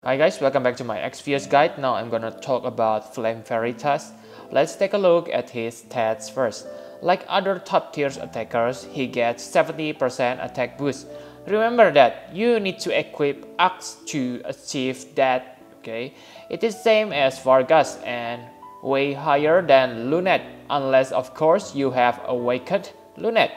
Hi guys, welcome back to my Exvius guide. Now I'm gonna talk about Flame Veritas. Let's take a look at his stats first. Like other top tier attackers, he gets 70% attack boost. Remember that you need to equip Axe to achieve that, okay? It is same as Vargas and way higher than Lunet, unless of course you have awakened Lunet.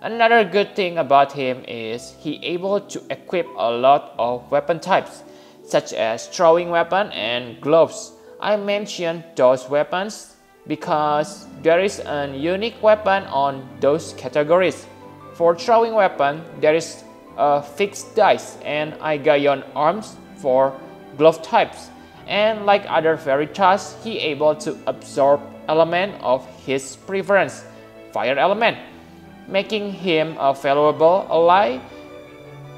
Another good thing about him is he able to equip a lot of weapon types, such as throwing weapon and gloves. I mentioned those weapons because there is a unique weapon on those categories. For throwing weapon, there is a fixed dice and Aigayon arms for glove types. And like other Veritas, he able to absorb element of his preference, fire element, making him a valuable ally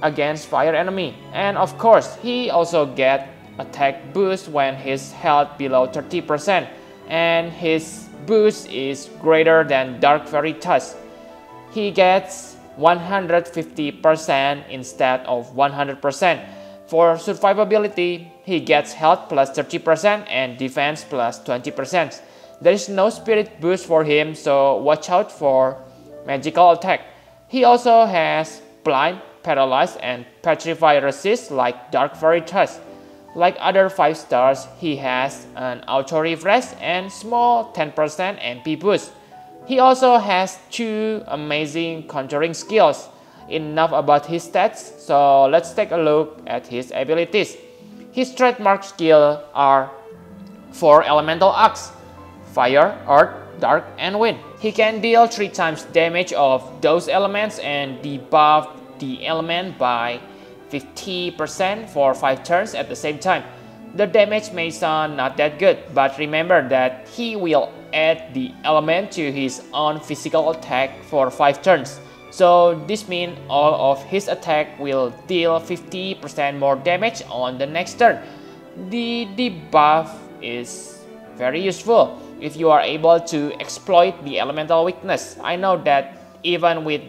against fire enemy. And of course, he also get attack boost when his health below 30% and his boost is greater than Dark Veritas. He gets 150% instead of 100%. For survivability, he gets health plus 30% and defense plus 20%. There is no spirit boost for him, so watch out for magical attack. He also has blind, paralyze, and petrify resist like Dark Veritas. Like other 5 stars, he has an auto refresh and small 10% MP boost. He also has 2 amazing countering skills. Enough about his stats, so let's take a look at his abilities. His trademark skills are 4 elemental axe: fire, earth, dark, and wind. He can deal 3 times damage of those elements and debuff the element by 50% for 5 turns at the same time. The damage may sound not that good, but remember that he will add the element to his own physical attack for 5 turns. So this means all of his attack will deal 50% more damage on the next turn. The debuff is very useful if you are able to exploit the elemental weakness. I know that even with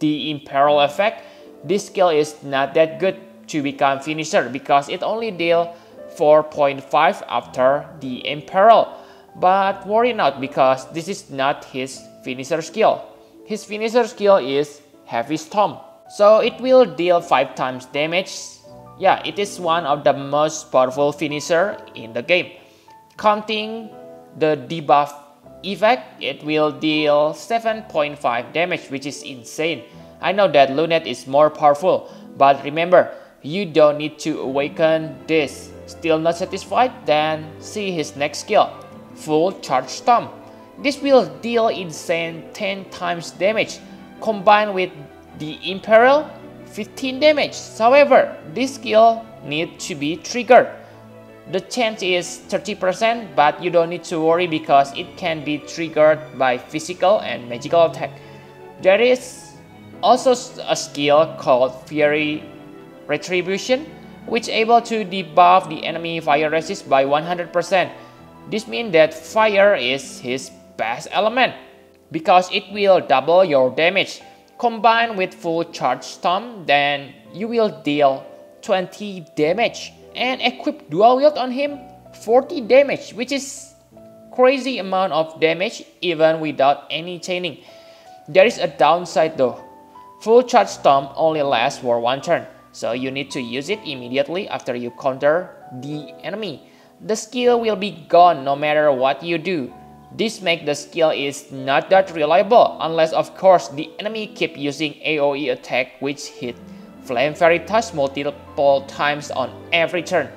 the Imperil effect, this skill is not that good to become finisher because it only deals 4.5 after the Imperil. But worry not because this is not his finisher skill. His finisher skill is Heavy Storm, so it will deal 5 times damage. Yeah, it is one of the most powerful finisher in the game. Counting the debuff effect, it will deal 7.5 damage, which is insane. I know that Lunet is more powerful, but remember, you don't need to awaken this. Still not satisfied? Then see his next skill, Full Charge Storm. This will deal insane 10 times damage, combined with the Imperil, 15 damage. However, this skill needs to be triggered. The chance is 30%, but you don't need to worry because it can be triggered by physical and magical attack. There is also a skill called Fiery Retribution, which able to debuff the enemy fire resist by 100%. This means that fire is his best element because it will double your damage. Combined with Full Charge Storm, then you will deal 20 damage. And equip dual wield on him, 40 damage, which is crazy amount of damage even without any chaining. There is a downside though. Full Charge Storm only lasts for 1 turn, so you need to use it immediately after you counter the enemy. The skill will be gone no matter what you do. This makes the skill is not that reliable unless of course the enemy keep using AoE attack which hit Flame Veritas multiple times on every turn.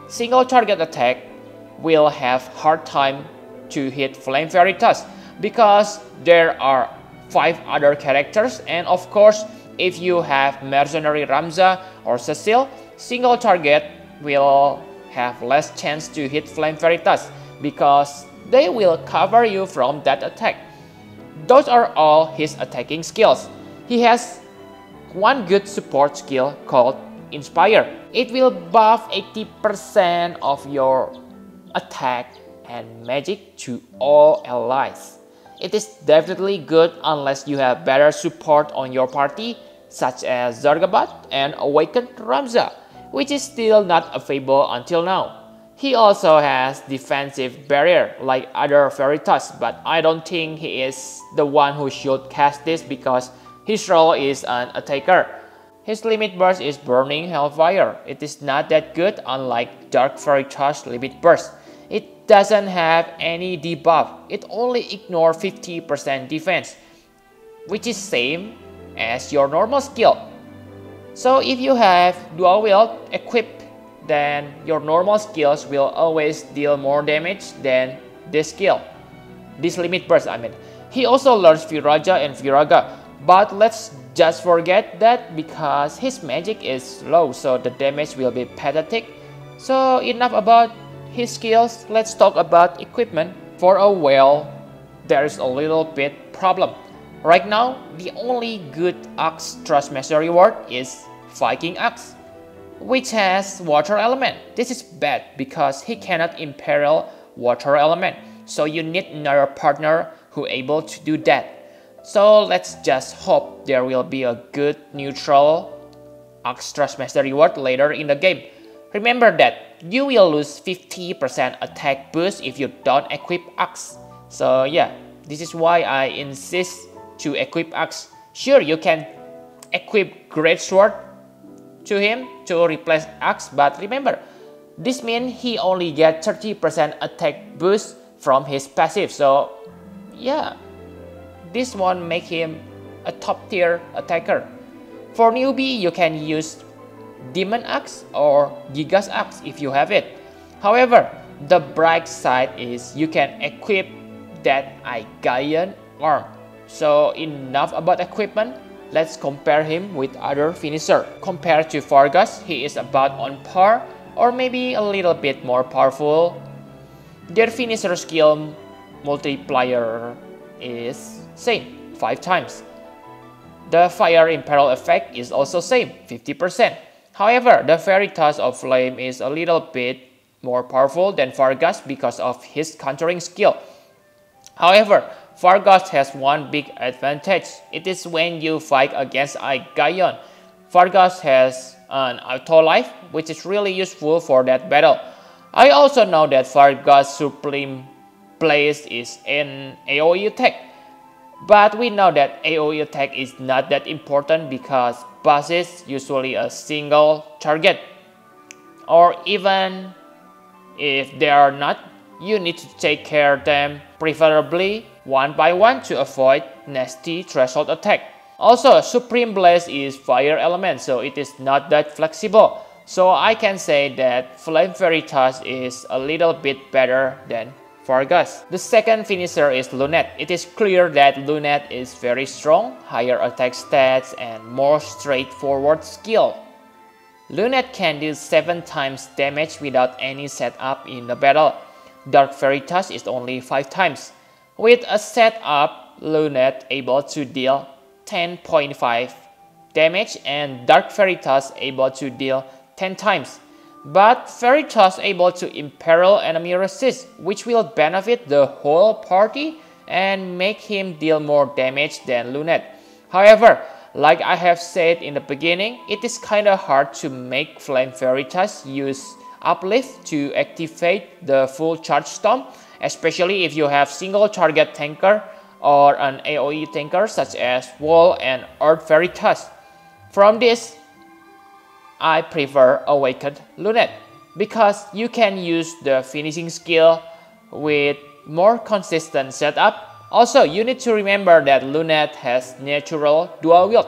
Single target attack will have hard time to hit Flame Veritas because there are 5 other characters, and of course if you have Mercenary Ramza or Cecil, single target will have less chance to hit Flame Veritas because they will cover you from that attack. Those are all his attacking skills. He has one good support skill called Inspire. It will buff 80% of your attack and magic to all allies. It is definitely good unless you have better support on your party, such as Zargabat and Awakened Ramza. which is still not available until now. He also has defensive barrier like other Veritas, but I don't think he is the one who should cast this because his role is an attacker. His limit burst is Burning Hellfire. It is not that good unlike Dark Veritas limit burst. It doesn't have any debuff. It only ignores 50% defense, which is same as your normal skill. So if you have dual wield equipped, then your normal skills will always deal more damage than this skill. This limit burst, I mean. He also learns Viraja and Viraga, but let's just forget that because his magic is low, so the damage will be pathetic. So enough about his skills, let's talk about equipment. For a whale, there is a little bit problem. Right now, the only good axe Thrustmaster reward is Viking axe, which has water element. This is bad because he cannot imperil water element, so you need another partner who able to do that. So let's just hope there will be a good neutral axe Thrustmaster reward later in the game. Remember that you will lose 50% attack boost if you don't equip axe. So yeah, this is why I insist to equip axe. Sure, you can equip great sword to him to replace axe, but remember, this means he only gets 30% attack boost from his passive. So yeah, this won't make him a top tier attacker. For newbie, you can use Demon Axe or Gigas Axe if you have it. However, the bright side is you can equip that Aegean arm. So enough about equipment, let's compare him with other finisher. Compared to Vargas, he is about on par or maybe a little bit more powerful. Their finisher skill multiplier is same, 5 times. The fire imperil effect is also same, 50%. However, the Veritas of Flame is a little bit more powerful than Vargas because of his countering skill. However, Vargas has one big advantage. It is when you fight against Aegean. Vargas has an auto life, which is really useful for that battle. I also know that Vargas Supreme Blaze is an AoE attack. But we know that AoE attack is not that important because boss is usually a single target. Or even if they are not, you need to take care of them, preferably one by one to avoid nasty threshold attack. Also, Supreme Blaze is fire element, so it is not that flexible. So I can say that Flame Veritas is a little bit better than Vargas. The second finisher is Lunette. It is clear that Lunette is very strong, higher attack stats, and more straightforward skill. Lunette can do 7 times damage without any setup in the battle. Dark Veritas is only 5 times. With a setup, Lunette able to deal 10.5 damage and Dark Veritas able to deal 10 times. But Veritas able to imperil enemy resist, which will benefit the whole party and make him deal more damage than Lunette. However, like I have said in the beginning, it is kinda hard to make Flame Veritas use Uplift to activate the full charge storm, especially if you have single target tanker or an AoE tanker such as Wall and Earth Veritas. From this, I prefer Awakened Lunette because you can use the finishing skill with more consistent setup. Also, you need to remember that Lunette has natural dual wield,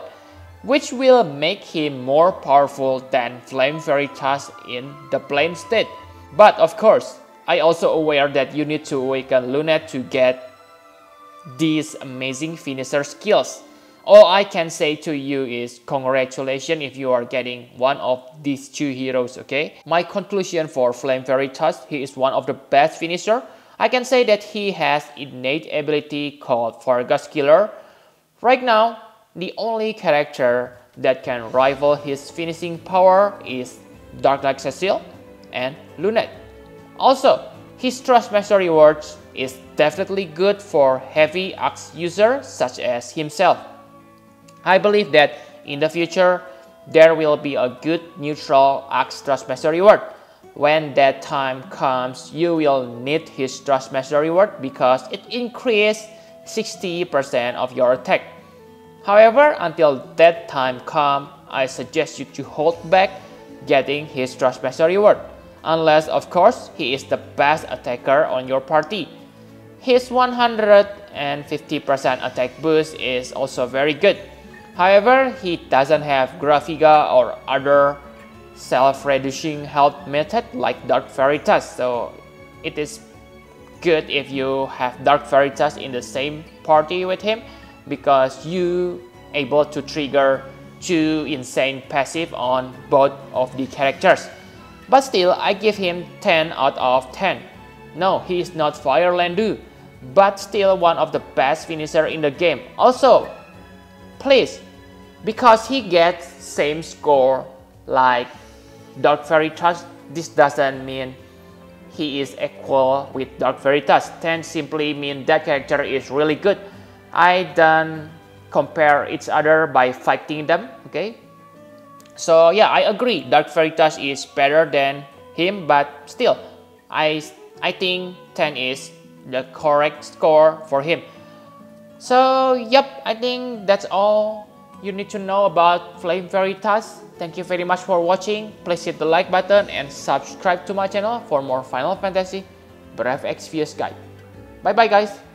which will make him more powerful than Flame Veritas in the plain state. But of course, I also aware that you need to awaken Lunette to get these amazing finisher skills. All I can say to you is congratulations if you are getting one of these 2 heroes, okay? My conclusion for Flame Veritas, he is one of the best finisher. I can say that he has innate ability called Vargas Killer. Right now, the only character that can rival his finishing power is Dark Knight Cecil and Lunette. Also, his Thrustmaster rewards is definitely good for heavy axe users such as himself. I believe that in the future, there will be a good neutral Axe Trust Master reward. When that time comes, you will need his Trust Master reward because it increases 60% of your attack. However, until that time comes, I suggest you to hold back getting his Trust Master reward, unless of course he is the best attacker on your party. His 150% attack boost is also very good. However, he doesn't have Graviga or other self-reducing health method like Dark Veritas, so it is good if you have Dark Veritas in the same party with him because you able to trigger 2 insane passive on both of the characters. But still, I give him 10 out of 10. No, he is not Fire Landu, but still one of the best finisher in the game. Also, please, because he gets same score like Dark Veritas, this doesn't mean he is equal with Dark Veritas. 10 simply means that character is really good. I don't compare each other by fighting them, okay? So yeah, I agree, Dark Veritas is better than him, but still, I think 10 is the correct score for him. So yep, I think that's all you need to know about Flame Veritas. Thank you very much for watching. Please hit the like button and subscribe to my channel for more Final Fantasy Brave Exvius guide. Bye bye guys.